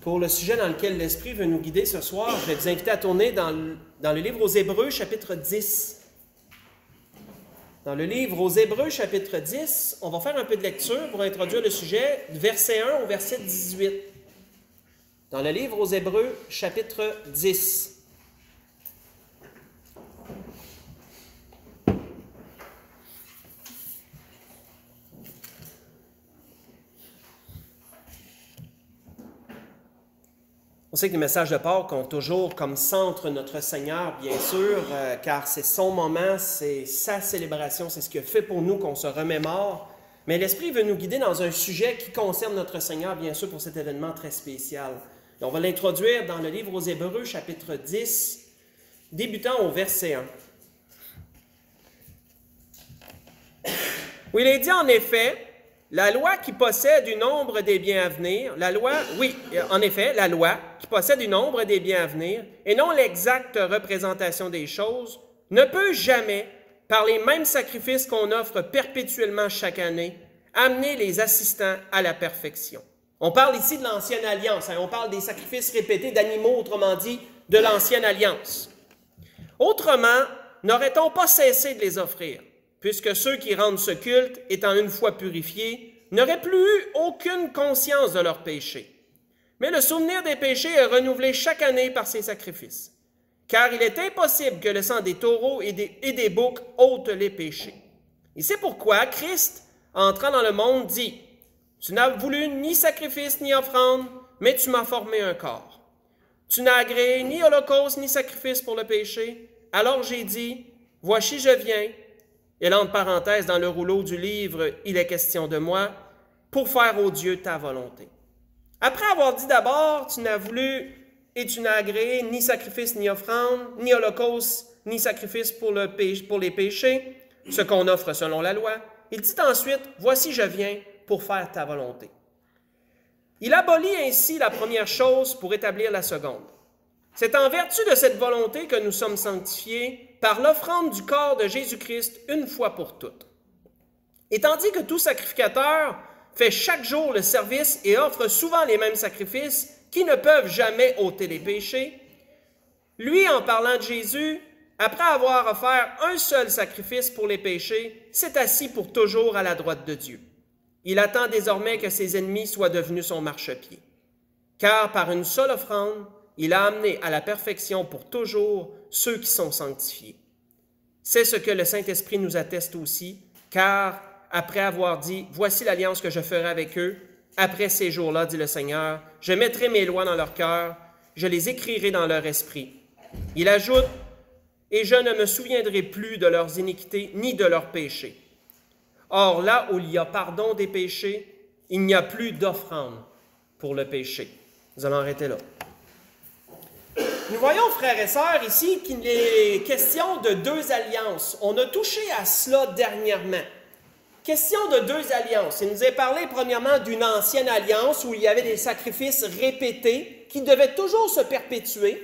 pour le sujet dans lequel l'Esprit veut nous guider ce soir, je vais vous inviter à tourner dans le livre aux Hébreux, chapitre 10. Dans le livre aux Hébreux, chapitre 10, on va faire un peu de lecture pour introduire le sujet, du verset 1 au verset 18. Dans le livre aux Hébreux, chapitre 10. On sait que les messages de Pâques ont toujours comme centre notre Seigneur, bien sûr, car c'est son moment, c'est sa célébration, c'est ce qu'il a fait pour nous qu'on se remémore. Mais l'Esprit veut nous guider dans un sujet qui concerne notre Seigneur, bien sûr, pour cet événement très spécial. Et on va l'introduire dans le livre aux Hébreux, chapitre 10, débutant au verset 1. Où il est dit en effet, la loi qui possède du nombre des biens à venir, la loi qui possède du nombre des biens à venir, et non l'exacte représentation des choses, ne peut jamais, par les mêmes sacrifices qu'on offre perpétuellement chaque année, amener les assistants à la perfection. On parle ici de l'Ancienne Alliance, on parle des sacrifices répétés d'animaux, autrement dit, de l'Ancienne Alliance. Autrement, n'aurait-on pas cessé de les offrir, puisque ceux qui rendent ce culte, étant une fois purifiés, n'auraient plus eu aucune conscience de leurs péchés. Mais le souvenir des péchés est renouvelé chaque année par ces sacrifices, car il est impossible que le sang des taureaux et des boucs ôte les péchés. Et c'est pourquoi Christ, entrant dans le monde, dit « Tu n'as voulu ni sacrifice ni offrande, mais tu m'as formé un corps. Tu n'as agréé ni holocauste ni sacrifice pour le péché. Alors j'ai dit, voici je viens. » Et là, entre parenthèses, dans le rouleau du livre, il est question de moi, pour faire ô Dieu ta volonté. Après avoir dit d'abord, tu n'as voulu et tu n'as agréé ni sacrifice ni offrande, ni holocauste, ni sacrifice pour les péchés, ce qu'on offre selon la loi, il dit ensuite, voici je viens pour faire ta volonté. Il abolit ainsi la première chose pour établir la seconde. C'est en vertu de cette volonté que nous sommes sanctifiés par l'offrande du corps de Jésus-Christ une fois pour toutes. Et tandis que tout sacrificateur fait chaque jour le service et offre souvent les mêmes sacrifices qui ne peuvent jamais ôter les péchés, lui, en parlant de Jésus, après avoir offert un seul sacrifice pour les péchés, s'est assis pour toujours à la droite de Dieu. Il attend désormais que ses ennemis soient devenus son marchepied. Car par une seule offrande, il a amené à la perfection pour toujours ceux qui sont sanctifiés. C'est ce que le Saint-Esprit nous atteste aussi, car après avoir dit « Voici l'alliance que je ferai avec eux, après ces jours-là, dit le Seigneur, je mettrai mes lois dans leur cœur, je les écrirai dans leur esprit. » Il ajoute « Et je ne me souviendrai plus de leurs iniquités ni de leurs péchés. » Or, là où il y a pardon des péchés, il n'y a plus d'offrande pour le péché. Nous allons arrêter là. Nous voyons, frères et sœurs, ici qu'il est question de deux alliances. On a touché à cela dernièrement. Question de deux alliances. Il nous est parlé premièrement d'une ancienne alliance où il y avait des sacrifices répétés qui devaient toujours se perpétuer,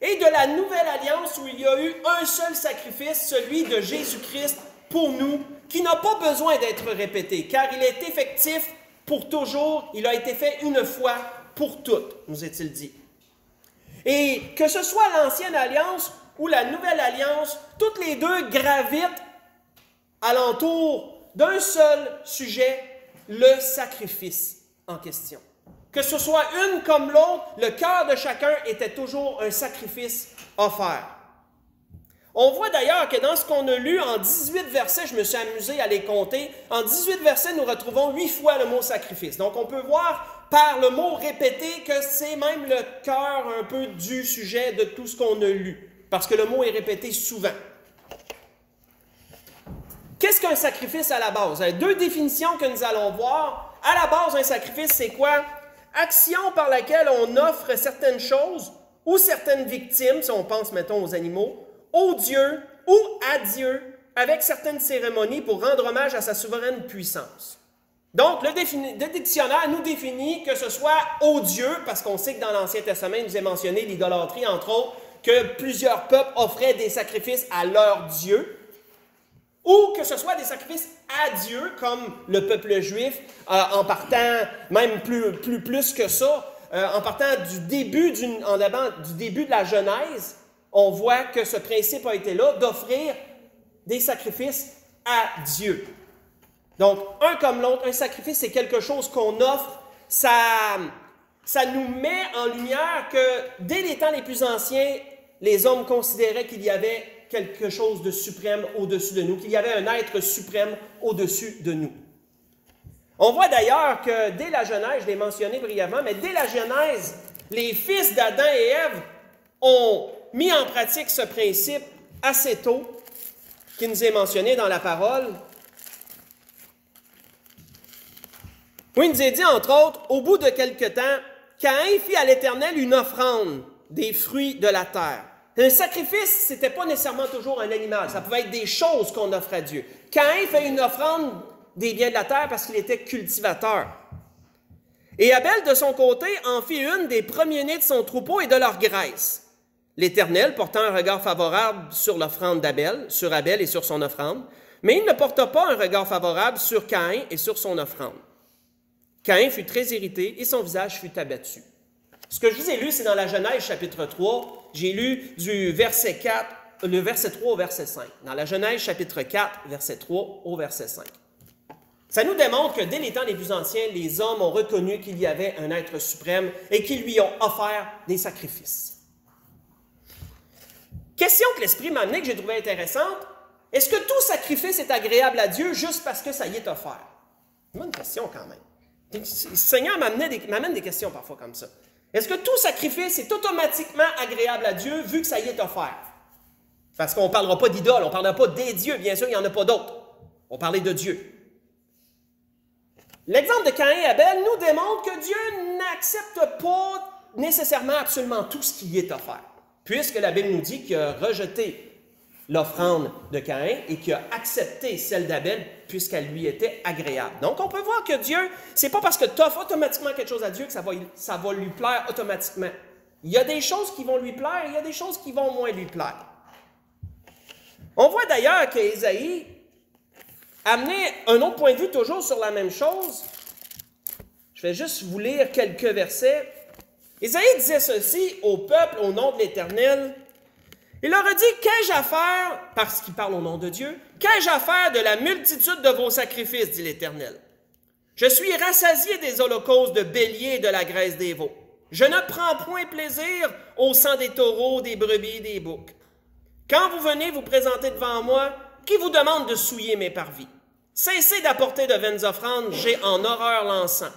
et de la nouvelle alliance où il y a eu un seul sacrifice, celui de Jésus-Christ pour nous, qui n'a pas besoin d'être répété, car il est effectif pour toujours, il a été fait une fois pour toutes, nous est-il dit. Et que ce soit l'ancienne alliance ou la nouvelle alliance, toutes les deux gravitent alentour d'un seul sujet, le sacrifice en question. Que ce soit une comme l'autre, le cœur de chacun était toujours un sacrifice offert. On voit d'ailleurs que dans ce qu'on a lu en 18 versets, je me suis amusé à les compter, en 18 versets, nous retrouvons 8 fois le mot sacrifice. Donc on peut voir par le mot répété que c'est même le cœur un peu du sujet de tout ce qu'on a lu, parce que le mot est répété souvent. Qu'est-ce qu'un sacrifice à la base? Il y a deux définitions que nous allons voir. À la base, un sacrifice, c'est quoi? Action par laquelle on offre certaines choses ou certaines victimes, si on pense, mettons, aux animaux, au Dieu ou à Dieu, avec certaines cérémonies pour rendre hommage à sa souveraine puissance. Donc, le dictionnaire nous définit que ce soit au Dieu, parce qu'on sait que dans l'Ancien Testament, il nous est mentionné l'idolâtrie, entre autres, que plusieurs peuples offraient des sacrifices à leur Dieu, ou que ce soit des sacrifices à Dieu, comme le peuple juif, en partant même plus que ça, en partant du début de la Genèse, on voit que ce principe a été là, d'offrir des sacrifices à Dieu. Donc, un comme l'autre, un sacrifice, c'est quelque chose qu'on offre. Ça nous met en lumière que dès les temps les plus anciens, les hommes considéraient qu'il y avait quelque chose de suprême au-dessus de nous, qu'il y avait un être suprême au-dessus de nous. On voit d'ailleurs que dès la Genèse, je l'ai mentionné brièvement, mais dès la Genèse, les fils d'Adam et Ève ont mis en pratique ce principe assez tôt, qui nous est mentionné dans la parole. Où il nous est dit, entre autres, au bout de quelque temps, Caïn fit à l'Éternel une offrande des fruits de la terre. Un sacrifice, ce n'était pas nécessairement toujours un animal, ça pouvait être des choses qu'on offre à Dieu. Caïn fait une offrande des biens de la terre parce qu'il était cultivateur. Et Abel, de son côté, en fit une des premiers-nés de son troupeau et de leur graisse. L'Éternel, portant un regard favorable sur l'offrande d'Abel, sur Abel et sur son offrande, mais il ne porta pas un regard favorable sur Caïn et sur son offrande. Caïn fut très irrité et son visage fut abattu. Ce que je vous ai lu, c'est dans la Genèse chapitre 3. J'ai lu du verset 4, le verset 3 au verset 5. Dans la Genèse chapitre 4, verset 3 au verset 5. Ça nous démontre que dès les temps les plus anciens, les hommes ont reconnu qu'il y avait un être suprême et qu'ils lui ont offert des sacrifices. Question que l'Esprit m'a amenée, que j'ai trouvée intéressante. Est-ce que tout sacrifice est agréable à Dieu juste parce que ça y est offert? C'est une bonne question quand même. Le Seigneur m'amène des questions parfois comme ça. Est-ce que tout sacrifice est automatiquement agréable à Dieu vu que ça y est offert? Parce qu'on ne parlera pas d'idole, on ne parlera pas des dieux, bien sûr, il n'y en a pas d'autres. On parlait de Dieu. L'exemple de Caïn et Abel nous démontre que Dieu n'accepte pas nécessairement absolument tout ce qui y est offert. Puisque la Bible nous dit qu'il a rejeté l'offrande de Caïn et qu'il a accepté celle d'Abel puisqu'elle lui était agréable. Donc, on peut voir que Dieu, c'est pas parce que tu offres automatiquement quelque chose à Dieu que ça va lui plaire automatiquement. Il y a des choses qui vont lui plaire et il y a des choses qui vont moins lui plaire. On voit d'ailleurs qu'Ésaïe amenait un autre point de vue toujours sur la même chose. Je vais juste vous lire quelques versets. Ésaïe disait ceci au peuple au nom de l'Éternel. Il leur a dit, qu'ai-je à faire, parce qu'il parle au nom de Dieu, qu'ai-je à faire de la multitude de vos sacrifices, dit l'Éternel. Je suis rassasié des holocaustes de béliers et de la graisse des veaux. Je ne prends point plaisir au sang des taureaux, des brebis et des boucs. Quand vous venez vous présenter devant moi, qui vous demande de souiller mes parvis? Cessez d'apporter de vaines offrandes, j'ai en horreur l'encens.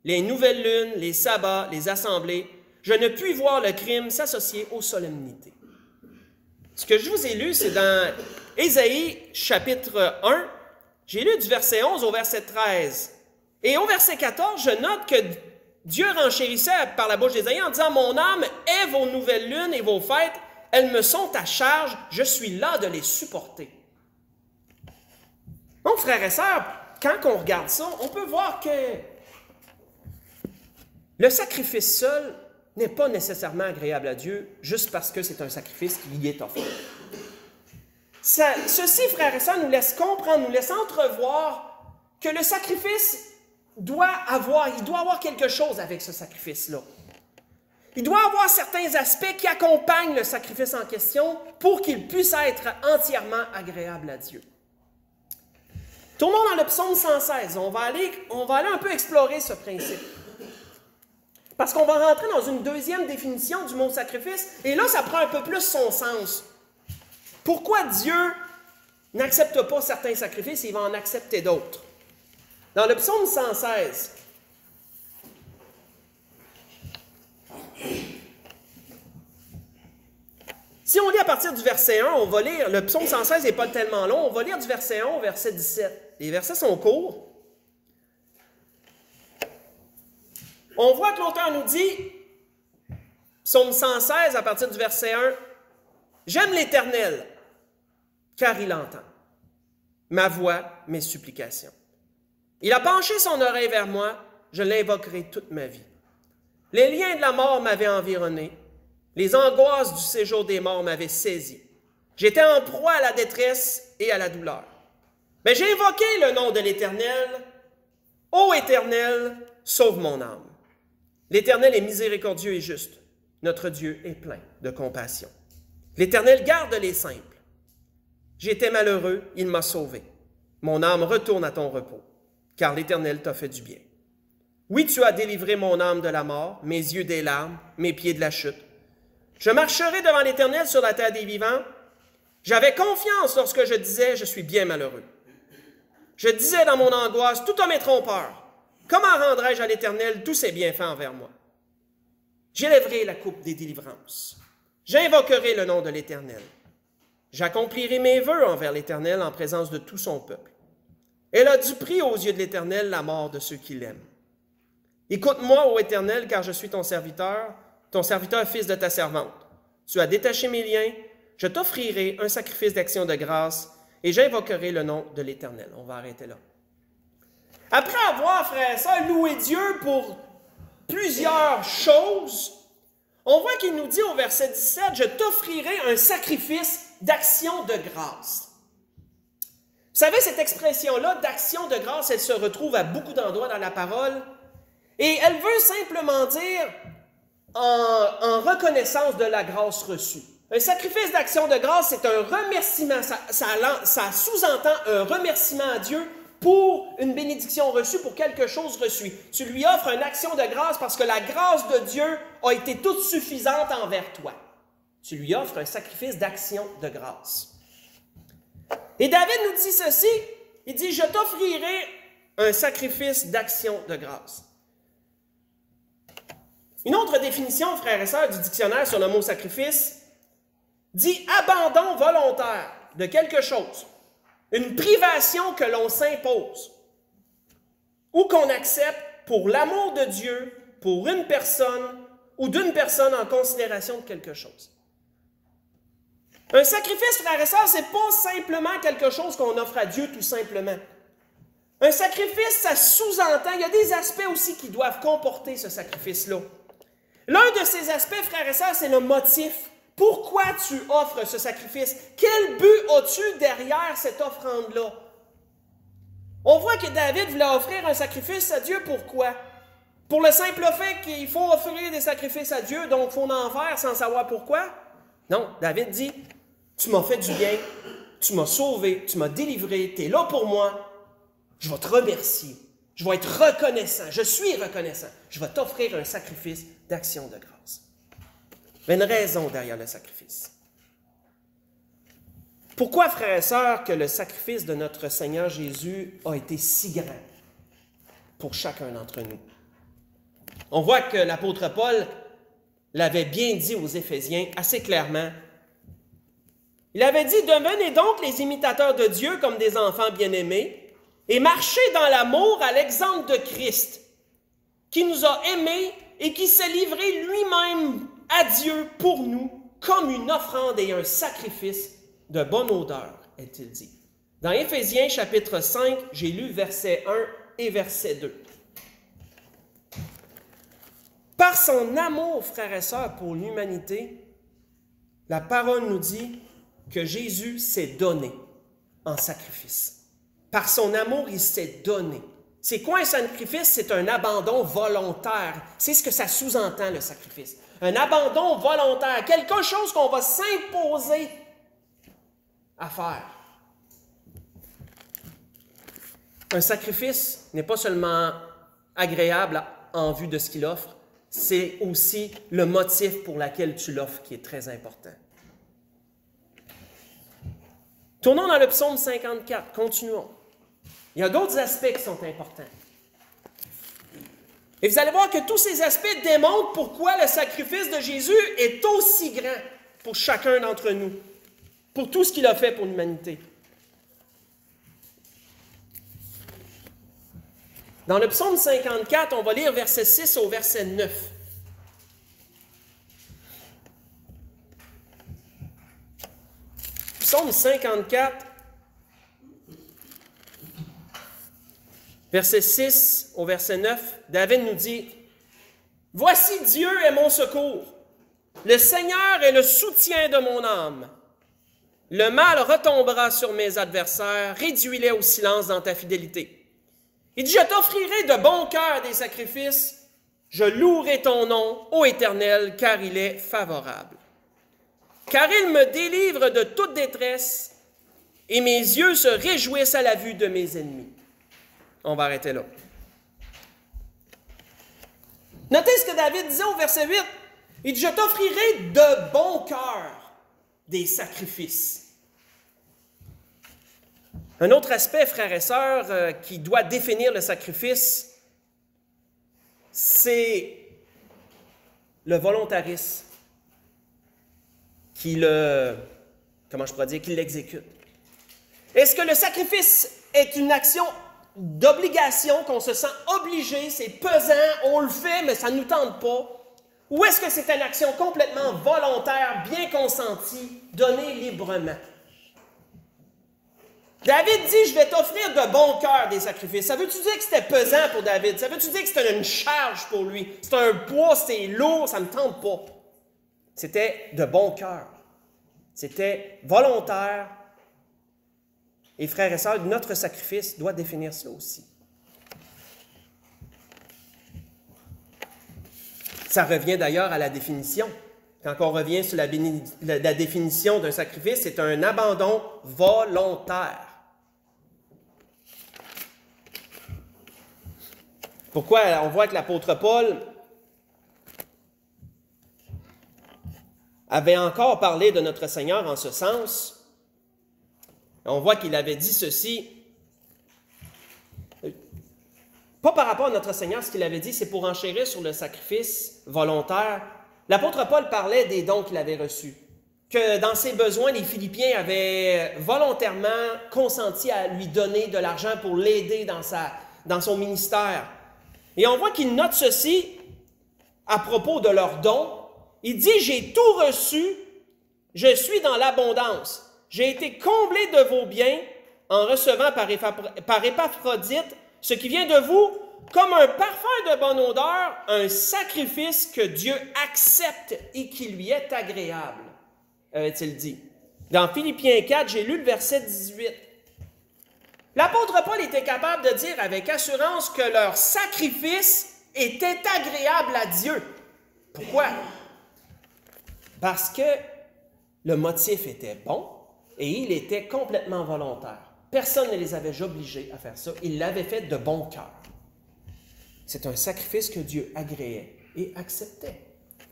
Les nouvelles lunes, les sabbats, les assemblées, je ne puis voir le crime s'associer aux solennités. Ce que je vous ai lu, c'est dans Ésaïe chapitre 1. J'ai lu du verset 11 au verset 13. Et au verset 14, je note que Dieu renchérissait par la bouche d'Ésaïe en disant « Mon âme est vos nouvelles lunes et vos fêtes, elles me sont à charge, je suis là de les supporter. » Donc, frères et sœurs, quand on regarde ça, on peut voir que le sacrifice seul n'est pas nécessairement agréable à Dieu juste parce que c'est un sacrifice qui y est offert. Ceci, frères et sœurs, nous laisse comprendre, nous laisse entrevoir que le sacrifice il doit avoir quelque chose avec ce sacrifice-là. Il doit avoir certains aspects qui accompagnent le sacrifice en question pour qu'il puisse être entièrement agréable à Dieu. Tournons dans le psaume 116. On va aller un peu explorer ce principe. Parce qu'on va rentrer dans une deuxième définition du mot sacrifice, et là, ça prend un peu plus son sens. Pourquoi Dieu n'accepte pas certains sacrifices et il va en accepter d'autres? Dans le psaume 116, si on lit à partir du verset 1, on va lire, le psaume 116 n'est pas tellement long, on va lire du verset 1 au verset 17. Les versets sont courts. On voit que l'auteur nous dit, psaume 116 à partir du verset 1, « J'aime l'Éternel, car il entend ma voix, mes supplications. Il a penché son oreille vers moi, je l'invoquerai toute ma vie. Les liens de la mort m'avaient environné, les angoisses du séjour des morts m'avaient saisi. J'étais en proie à la détresse et à la douleur. Mais j'ai invoqué le nom de l'Éternel. Ô Éternel, sauve mon âme. L'Éternel est miséricordieux et juste. Notre Dieu est plein de compassion. L'Éternel garde les simples. J'étais malheureux, il m'a sauvé. Mon âme retourne à ton repos, car l'Éternel t'a fait du bien. Oui, tu as délivré mon âme de la mort, mes yeux des larmes, mes pieds de la chute. Je marcherai devant l'Éternel sur la terre des vivants. J'avais confiance lorsque je disais, je suis bien malheureux. Je disais dans mon angoisse, tout homme est trompeur. Comment rendrai-je à l'Éternel tous ses bienfaits envers moi? J'élèverai la coupe des délivrances. J'invoquerai le nom de l'Éternel. J'accomplirai mes vœux envers l'Éternel en présence de tout son peuple. Elle a du prix aux yeux de l'Éternel la mort de ceux qui l'aiment. Écoute-moi, ô Éternel, car je suis ton serviteur fils de ta servante. Tu as détaché mes liens, je t'offrirai un sacrifice d'action de grâce et j'invoquerai le nom de l'Éternel. On va arrêter là. Après avoir, frères et sœurs, loué Dieu pour plusieurs choses, on voit qu'il nous dit au verset 17, « Je t'offrirai un sacrifice d'action de grâce. » Vous savez, cette expression-là, d'action de grâce, elle se retrouve à beaucoup d'endroits dans la parole et elle veut simplement dire en reconnaissance de la grâce reçue. Un sacrifice d'action de grâce, c'est un remerciement, ça sous-entend un remerciement à Dieu pour une bénédiction reçue, pour quelque chose reçu. Tu lui offres une action de grâce parce que la grâce de Dieu a été toute suffisante envers toi. Tu lui offres un sacrifice d'action de grâce. Et David nous dit ceci, il dit « Je t'offrirai un sacrifice d'action de grâce ». Une autre définition, frères et sœurs, du dictionnaire sur le mot « sacrifice » dit « abandon volontaire de quelque chose ». Une privation que l'on s'impose ou qu'on accepte pour l'amour de Dieu, pour une personne ou d'une personne en considération de quelque chose. Un sacrifice, frères et sœurs, ce n'est pas simplement quelque chose qu'on offre à Dieu tout simplement. Un sacrifice, ça sous-entend, il y a des aspects aussi qui doivent comporter ce sacrifice-là. L'un de ces aspects, frères et sœurs, c'est le motif. Pourquoi tu offres ce sacrifice? Quel but as-tu derrière cette offrande-là? On voit que David voulait offrir un sacrifice à Dieu. Pourquoi? Pour le simple fait qu'il faut offrir des sacrifices à Dieu, donc il faut en faire sans savoir pourquoi? Non, David dit, tu m'as fait du bien, tu m'as sauvé, tu m'as délivré, tu es là pour moi, je vais te remercier, je vais être reconnaissant, je suis reconnaissant, je vais t'offrir un sacrifice d'action de grâce. Il y a une raison derrière le sacrifice. Pourquoi, frères et sœurs, que le sacrifice de notre Seigneur Jésus a été si grand pour chacun d'entre nous? On voit que l'apôtre Paul l'avait bien dit aux Éphésiens assez clairement. Il avait dit, « Devenez donc les imitateurs de Dieu comme des enfants bien-aimés et marchez dans l'amour à l'exemple de Christ, qui nous a aimés et qui s'est livré lui-même à Dieu pour nous comme une offrande et un sacrifice de bonne odeur, est-il dit. » Dans Éphésiens chapitre 5, j'ai lu verset 1 et verset 2. Par son amour, frères et sœurs, pour l'humanité, la parole nous dit que Jésus s'est donné en sacrifice. Par son amour, il s'est donné. C'est quoi un sacrifice? C'est un abandon volontaire. C'est ce que ça sous-entend, le sacrifice. Un abandon volontaire, quelque chose qu'on va s'imposer à faire. Un sacrifice n'est pas seulement agréable en vue de ce qu'il offre, c'est aussi le motif pour lequel tu l'offres qui est très important. Tournons dans le psaume 54, continuons. Il y a d'autres aspects qui sont importants. Et vous allez voir que tous ces aspects démontrent pourquoi le sacrifice de Jésus est aussi grand pour chacun d'entre nous, pour tout ce qu'il a fait pour l'humanité. Dans le psaume 54, on va lire verset 6 au verset 9. Psaume 54, verset 6 au verset 9, David nous dit, « Voici Dieu est mon secours, le Seigneur est le soutien de mon âme. Le mal retombera sur mes adversaires, réduis-les au silence dans ta fidélité. Il dit, je t'offrirai de bon cœur des sacrifices, Je louerai ton nom, ô Éternel, car il est favorable. Car il me délivre de toute détresse, et mes yeux se réjouissent à la vue de mes ennemis. On va arrêter là. Notez ce que David disait au verset 8. Il dit, « Je t'offrirai de bon cœur des sacrifices. » Un autre aspect, frères et sœurs, qui doit définir le sacrifice, c'est le volontarisme qui l'exécute. Est-ce que le sacrifice est une action d'obligation, qu'on se sent obligé, c'est pesant, on le fait, mais ça ne nous tente pas? Ou est-ce que c'est une action complètement volontaire, bien consentie, donnée librement? David dit, je vais t'offrir de bon cœur des sacrifices. Ça veut-tu dire que c'était pesant pour David? Ça veut-tu dire que c'était une charge pour lui? C'est un poids, c'est lourd, ça ne me tente pas. C'était de bon cœur. C'était volontaire. Et frères et sœurs, notre sacrifice doit définir ça aussi. Ça revient d'ailleurs à la définition. Quand on revient sur la définition d'un sacrifice, c'est un abandon volontaire. Pourquoi on voit que l'apôtre Paul avait encore parlé de notre Seigneur en ce sens. On voit qu'il avait dit ceci, pas par rapport à notre Seigneur, ce qu'il avait dit, c'est pour enchérir sur le sacrifice volontaire. L'apôtre Paul parlait des dons qu'il avait reçus, que dans ses besoins, les Philippiens avaient volontairement consenti à lui donner de l'argent pour l'aider dans son ministère. Et on voit qu'il note ceci à propos de leurs dons. Il dit, « J'ai tout reçu, je suis dans l'abondance. J'ai été comblé de vos biens en recevant par Épaphrodite ce qui vient de vous comme un parfum de bonne odeur, un sacrifice que Dieu accepte et qui lui est agréable, avait-il dit. » Dans Philippiens 4, j'ai lu le verset 18. L'apôtre Paul était capable de dire avec assurance que leur sacrifice était agréable à Dieu. Pourquoi? Parce que le motif était bon et il était complètement volontaire. Personne ne les avait obligés à faire ça. Ils l'avaient fait de bon cœur. C'est un sacrifice que Dieu agréait et acceptait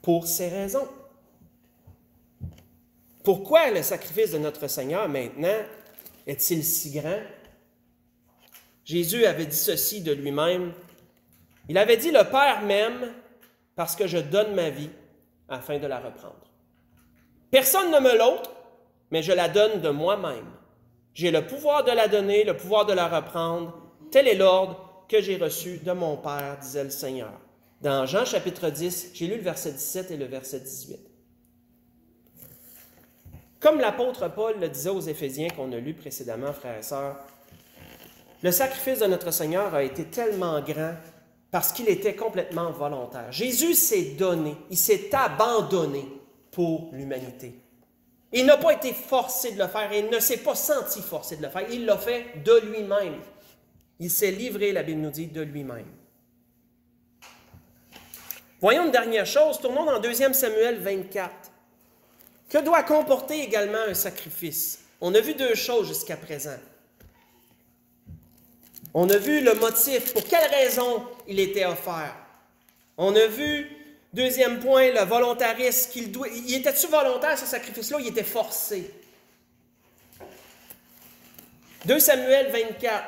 pour ces raisons. Pourquoi le sacrifice de notre Seigneur maintenant est-il si grand? Jésus avait dit ceci de lui-même. Il avait dit, « Le Père m'aime parce que je donne ma vie afin de la reprendre. Personne ne me l'ôte, mais je la donne de moi-même. J'ai le pouvoir de la donner, le pouvoir de la reprendre. Tel est l'ordre que j'ai reçu de mon Père, disait le Seigneur. » Dans Jean chapitre 10, j'ai lu le verset 17 et le verset 18. Comme l'apôtre Paul le disait aux Éphésiens qu'on a lu précédemment, frères et sœurs, le sacrifice de notre Seigneur a été tellement grand parce qu'il était complètement volontaire. Jésus s'est donné, il s'est abandonné pour l'humanité. Il n'a pas été forcé de le faire et il ne s'est pas senti forcé de le faire. Il l'a fait de lui-même. Il s'est livré, la Bible nous dit, de lui-même. Voyons une dernière chose, tournons dans 2 Samuel 24. Que doit comporter également un sacrifice? On a vu 2 choses jusqu'à présent. On a vu le motif, pour quelle raison il était offert. On a vu, deuxième point, le volontarisme. Il était-tu volontaire, ce sacrifice-là, il était forcé? 2 Samuel 24.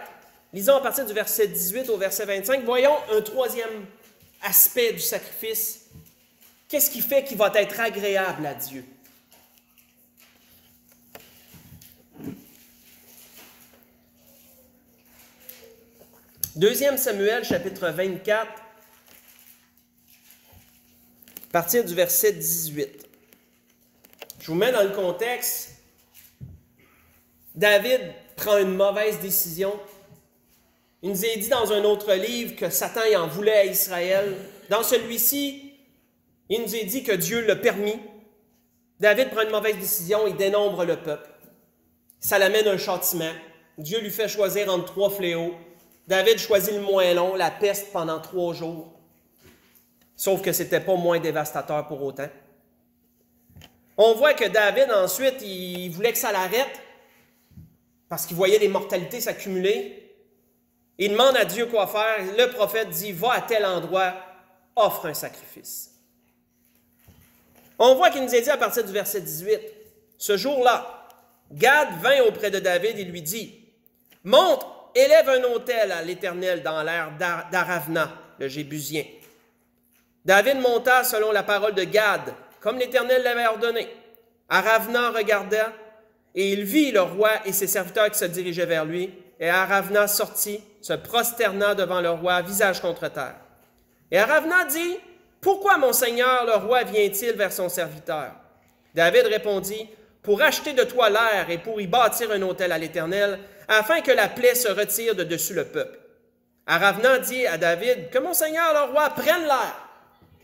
Lisons à partir du verset 18 au verset 25. Voyons un troisième aspect du sacrifice. Qu'est-ce qui fait qu'il va être agréable à Dieu? Deuxième Samuel, chapitre 24, à partir du verset 18. Je vous mets dans le contexte. David prend une mauvaise décision. Il nous est dit dans un autre livre que Satan en voulait à Israël. Dans celui-ci, il nous est dit que Dieu l'a permis. David prend une mauvaise décision, il dénombre le peuple. Ça l'amène un châtiment. Dieu lui fait choisir entre 3 fléaux. David choisit le moins long, la peste pendant 3 jours. Sauf que ce n'était pas moins dévastateur pour autant. On voit que David, ensuite, il voulait que ça l'arrête parce qu'il voyait les mortalités s'accumuler. Il demande à Dieu quoi faire. Le prophète dit, va à tel endroit, offre un sacrifice. On voit qu'il nous est dit à partir du verset 18, ce jour-là, Gad vint auprès de David et lui dit, monte, élève un autel à l'Éternel dans l'air d'Aravna, le Jébusien. David monta selon la parole de Gad, comme l'Éternel l'avait ordonné. Aravna regarda, et il vit le roi et ses serviteurs qui se dirigeaient vers lui. Et Aravna sortit, se prosterna devant le roi, visage contre terre. Et Aravna dit, « Pourquoi mon seigneur le roi vient-il vers son serviteur? » David répondit, « Pour acheter de toi l'air et pour y bâtir un autel à l'Éternel, afin que la plaie se retire de dessus le peuple. » Aravna dit à David, « Que mon seigneur le roi prenne l'air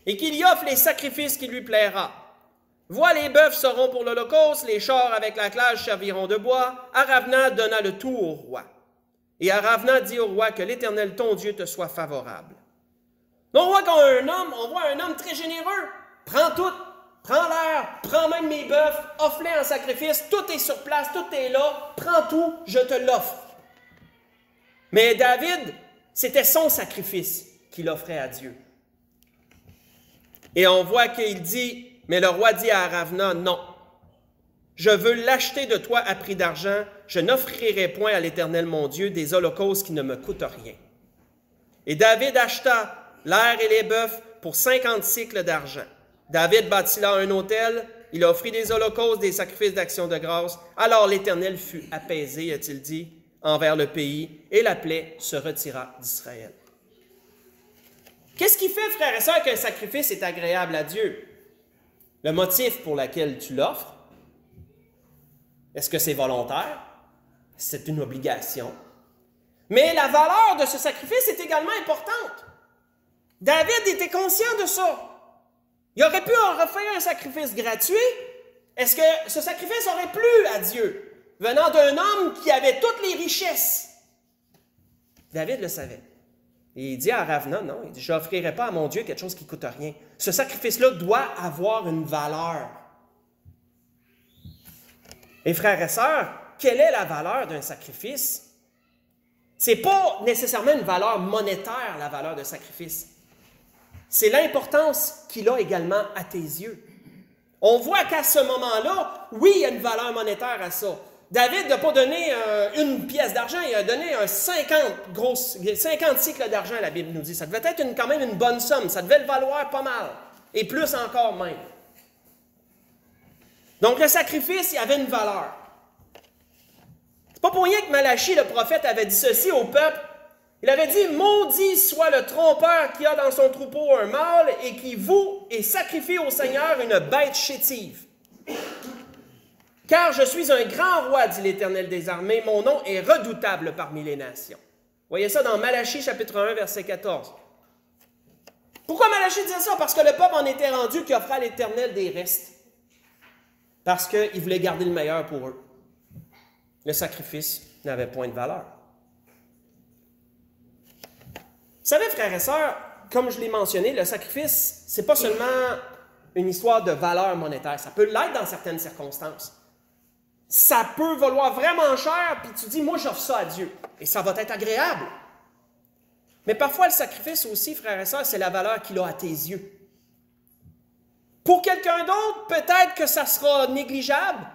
et qu'il y offre les sacrifices qui lui plaira. Vois, les bœufs seront pour l'Holocauste, les chars avec l'attelage serviront de bois. » Aravna donna le tout au roi. Et Aravna dit au roi que l'Éternel ton Dieu te soit favorable. Donc on voit on voit un homme très généreux. Prends tout, prends l'air, prends même mes bœufs, offre-les en sacrifice, tout est sur place, tout est là, prends tout, je te l'offre. Mais David, c'était son sacrifice qu'il offrait à Dieu. Et on voit qu'il dit, mais le roi dit à Aravna, non, je veux l'acheter de toi à prix d'argent, je n'offrirai point à l'Éternel mon Dieu des holocaustes qui ne me coûtent rien. Et David acheta l'air et les bœufs pour 50 cycles d'argent. David bâtit là un autel, il offrit des holocaustes, des sacrifices d'action de grâce. Alors l'Éternel fut apaisé, a-t-il dit, envers le pays, et la plaie se retira d'Israël. Qu'est-ce qui fait, frères et sœurs, qu'un sacrifice est agréable à Dieu? Le motif pour lequel tu l'offres? Est-ce que c'est volontaire? C'est une obligation. Mais la valeur de ce sacrifice est également importante. David était conscient de ça. Il aurait pu en refaire un sacrifice gratuit. Est-ce que ce sacrifice aurait plu à Dieu, venant d'un homme qui avait toutes les richesses? David le savait. Et il dit à Aravna, non, il dit, je n'offrirai pas à mon Dieu quelque chose qui ne coûte rien. Ce sacrifice-là doit avoir une valeur. Et frères et sœurs, quelle est la valeur d'un sacrifice? Ce n'est pas nécessairement une valeur monétaire, la valeur d'un sacrifice. C'est l'importance qu'il a également à tes yeux. On voit qu'à ce moment-là, oui, il y a une valeur monétaire à ça. David n'a pas donné une pièce d'argent, il a donné 50 cycles d'argent, la Bible nous dit. Ça devait être quand même une bonne somme, ça devait le valoir pas mal, et plus encore même. Donc le sacrifice, il avait une valeur. C'est pas pour rien que Malachie, le prophète, avait dit ceci au peuple. Il avait dit, « Maudit soit le trompeur qui a dans son troupeau un mâle et qui voue et sacrifie au Seigneur une bête chétive. Car je suis un grand roi, dit l'Éternel des armées, mon nom est redoutable parmi les nations. » Voyez ça dans Malachie, chapitre 1, verset 14. Pourquoi Malachie disait ça? Parce que le peuple en était rendu qui offrait à l'Éternel des restes. Parce qu'il voulait garder le meilleur pour eux. Le sacrifice n'avait point de valeur. Vous savez, frères et sœurs, comme je l'ai mentionné, le sacrifice, ce n'est pas seulement une histoire de valeur monétaire. Ça peut l'être dans certaines circonstances. Ça peut valoir vraiment cher, puis tu dis, moi, j'offre ça à Dieu. Et ça va être agréable. Mais parfois, le sacrifice aussi, frères et sœurs, c'est la valeur qu'il a à tes yeux. Pour quelqu'un d'autre, peut-être que ça sera négligeable,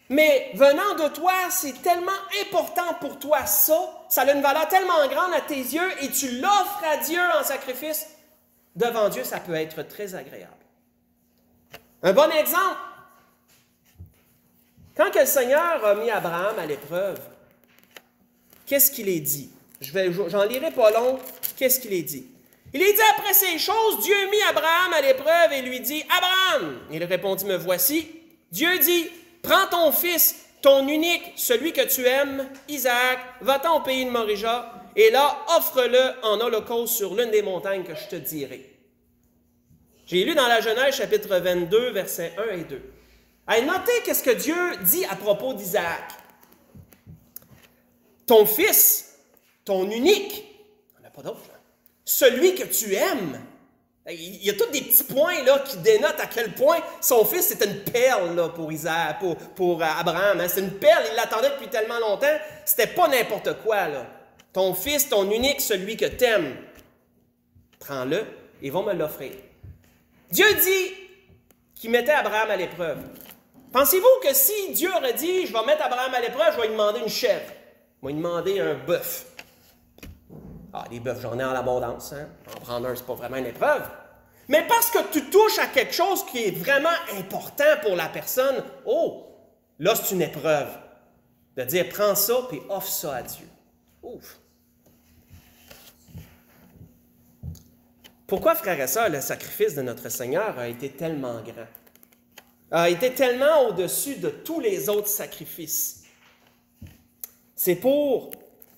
mais venant de toi, c'est tellement important pour toi ça a une valeur tellement grande à tes yeux et tu l'offres à Dieu en sacrifice. Devant Dieu, ça peut être très agréable. Un bon exemple, quand que le Seigneur a mis Abraham à l'épreuve, qu'est-ce qu'il est dit? J'en lirai pas long. Qu'est-ce qu'il est dit? Il est dit après ces choses, Dieu mit Abraham à l'épreuve et lui dit, « Abraham! » Il répondit, « Me voici. » Dieu dit, « Prends ton fils, ton unique, celui que tu aimes, Isaac, va-t'en au pays de Morija, et là, offre-le en holocauste sur l'une des montagnes que je te dirai. » J'ai lu dans la Genèse, chapitre 22, versets 1 et 2. Allez, notez qu'est-ce que Dieu dit à propos d'Isaac. Ton fils, ton unique, il n'y en a pas d'autre, celui que tu aimes, Il y a tous des petits points là, qui dénotent à quel point son fils c'était une perle là, pour Isaac, pour Abraham. Hein. C'est une perle, il l'attendait depuis tellement longtemps. C'était pas n'importe quoi. Là. Ton fils, ton unique, celui que t'aimes, prends-le et va me l'offrir. Dieu dit qu'il mettait Abraham à l'épreuve. Pensez-vous que si Dieu aurait dit, je vais mettre Abraham à l'épreuve, je vais lui demander une chèvre, je vais lui demander un bœuf. Ah, des bœufs, j'en ai en abondance. Hein? En prendre un, c'est pas vraiment une épreuve. Mais parce que tu touches à quelque chose qui est vraiment important pour la personne, oh, là, c'est une épreuve. De dire, prends ça puis offre ça à Dieu. Ouf. Pourquoi, frères et sœurs, le sacrifice de notre Seigneur a été tellement grand? A été tellement au-dessus de tous les autres sacrifices? C'est pour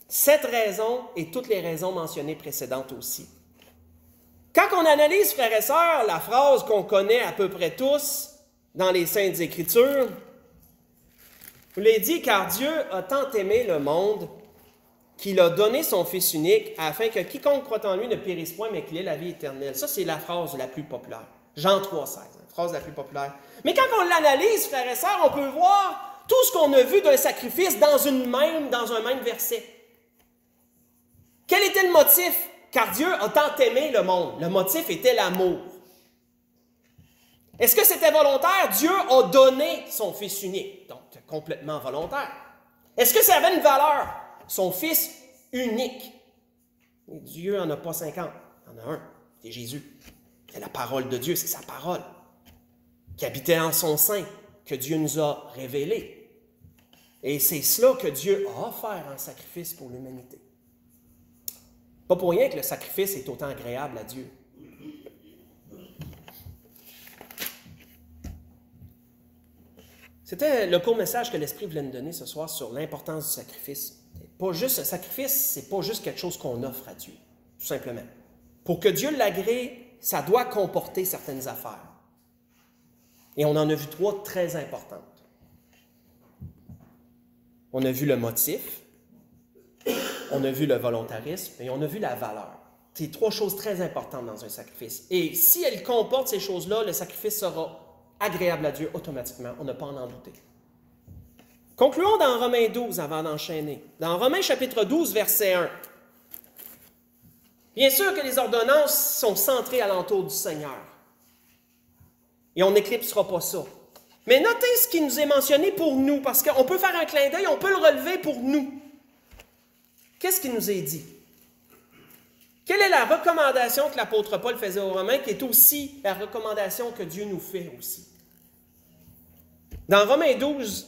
cette raison et toutes les raisons mentionnées précédentes aussi. Quand on analyse, frères et sœurs, la phrase qu'on connaît à peu près tous dans les Saintes Écritures, je vous l'ai dit, car Dieu a tant aimé le monde qu'il a donné son Fils unique afin que quiconque croit en lui ne périsse point, mais qu'il ait la vie éternelle. Ça, c'est la phrase la plus populaire. Jean 3,16, la phrase la plus populaire. Mais quand on l'analyse, frères et sœurs, on peut voir tout ce qu'on a vu d'un sacrifice dans un même verset. Quel était le motif? Car Dieu a tant aimé le monde. Le motif était l'amour. Est-ce que c'était volontaire? Dieu a donné son Fils unique. Donc, complètement volontaire. Est-ce que ça avait une valeur? Son Fils unique. Et Dieu n'en a pas 50. Il en a un. C'est Jésus. C'est la parole de Dieu. C'est sa parole qui habitait en son sein, que Dieu nous a révélé. Et c'est cela que Dieu a offert en sacrifice pour l'humanité. Pas pour rien que le sacrifice est autant agréable à Dieu. C'était le court message que l'Esprit voulait nous donner ce soir sur l'importance du sacrifice. Pas juste un sacrifice, c'est pas juste quelque chose qu'on offre à Dieu, tout simplement. Pour que Dieu l'agrée, ça doit comporter certaines affaires. Et on en a vu 3 très importantes. On a vu le motif, on a vu le volontarisme et on a vu la valeur. C'est 3 choses très importantes dans un sacrifice. Et si elles comportent ces choses-là, le sacrifice sera agréable à Dieu automatiquement. On n'a pas à en douter. Concluons dans Romains 12 avant d'enchaîner. Dans Romains chapitre 12, verset 1. Bien sûr que les ordonnances sont centrées alentour du Seigneur. Et on n'éclipsera pas ça. Mais notez ce qui nous est mentionné pour nous, parce qu'on peut faire un clin d'œil, on peut le relever pour nous. Qu'est-ce qui nous est dit? Quelle est la recommandation que l'apôtre Paul faisait aux Romains, qui est aussi la recommandation que Dieu nous fait aussi? Dans Romains 12,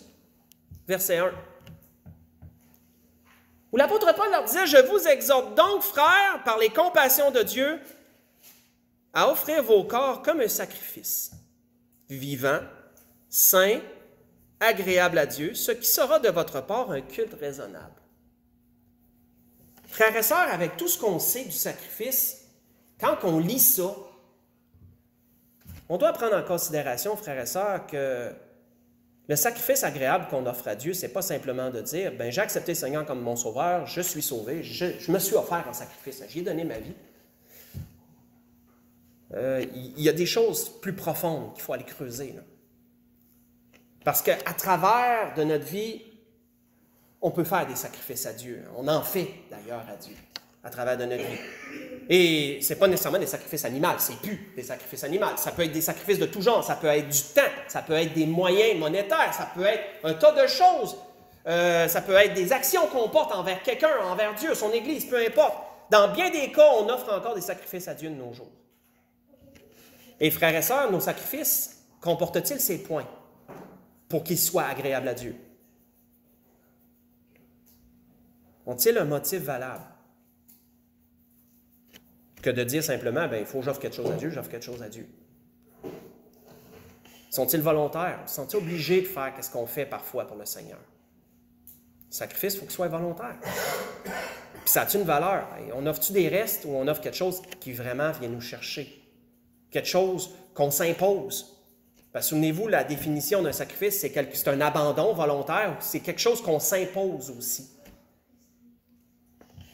verset 1, où l'apôtre Paul leur disait « Je vous exhorte donc, frères, par les compassions de Dieu, à offrir vos corps comme un sacrifice, vivant, saint, agréable à Dieu, ce qui sera de votre part un culte raisonnable. » Frères et sœurs, avec tout ce qu'on sait du sacrifice, quand on lit ça, on doit prendre en considération, frères et sœurs, que le sacrifice agréable qu'on offre à Dieu, ce n'est pas simplement de dire « j'ai accepté le Seigneur comme mon sauveur, je suis sauvé, je me suis offert en sacrifice, j'y ai donné ma vie. » Il y a des choses plus profondes qu'il faut aller creuser. Là. Parce qu'à travers de notre vie, on peut faire des sacrifices à Dieu. On en fait d'ailleurs à Dieu, à travers de notre vie. Et ce n'est pas nécessairement des sacrifices animaux, c'est plus des sacrifices animaux. Ça peut être des sacrifices de tout genre, ça peut être du temps, ça peut être des moyens monétaires, ça peut être un tas de choses. Ça peut être des actions qu'on porte envers quelqu'un, envers Dieu, son Église, peu importe. Dans bien des cas, on offre encore des sacrifices à Dieu de nos jours. Et frères et sœurs, nos sacrifices comportent-ils ces points pour qu'ils soient agréables à Dieu? Ont-ils un motif valable? Que de dire simplement, il faut que j'offre quelque chose à Dieu, j'offre quelque chose à Dieu. Sont-ils volontaires? Sont-ils obligés de faire ce qu'on fait parfois pour le Seigneur? Le sacrifice, il faut qu'il soit volontaire. Puis ça a-t-il une valeur? On offre-tu des restes ou on offre quelque chose qui vraiment vient nous chercher? Quelque chose qu'on s'impose. Parce que souvenez-vous, la définition d'un sacrifice, c'est un abandon volontaire, c'est quelque chose qu'on s'impose aussi.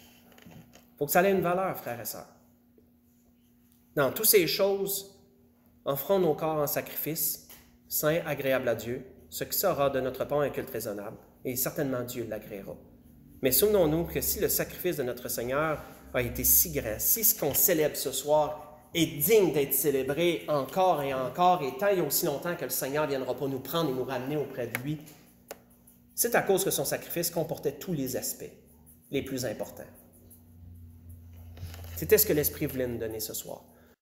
Il faut que ça ait une valeur, frères et sœurs. Dans toutes ces choses, offrons nos corps en sacrifice, saint, agréable à Dieu, ce qui sera de notre part un culte raisonnable, et certainement Dieu l'agréera. Mais souvenons-nous que si le sacrifice de notre Seigneur a été si grand, si ce qu'on célèbre ce soir est digne d'être célébré encore et tant et aussi longtemps que le Seigneur ne viendra pas nous prendre et nous ramener auprès de lui, c'est à cause que son sacrifice comportait tous les aspects les plus importants. C'était ce que l'Esprit voulait nous donner ce soir.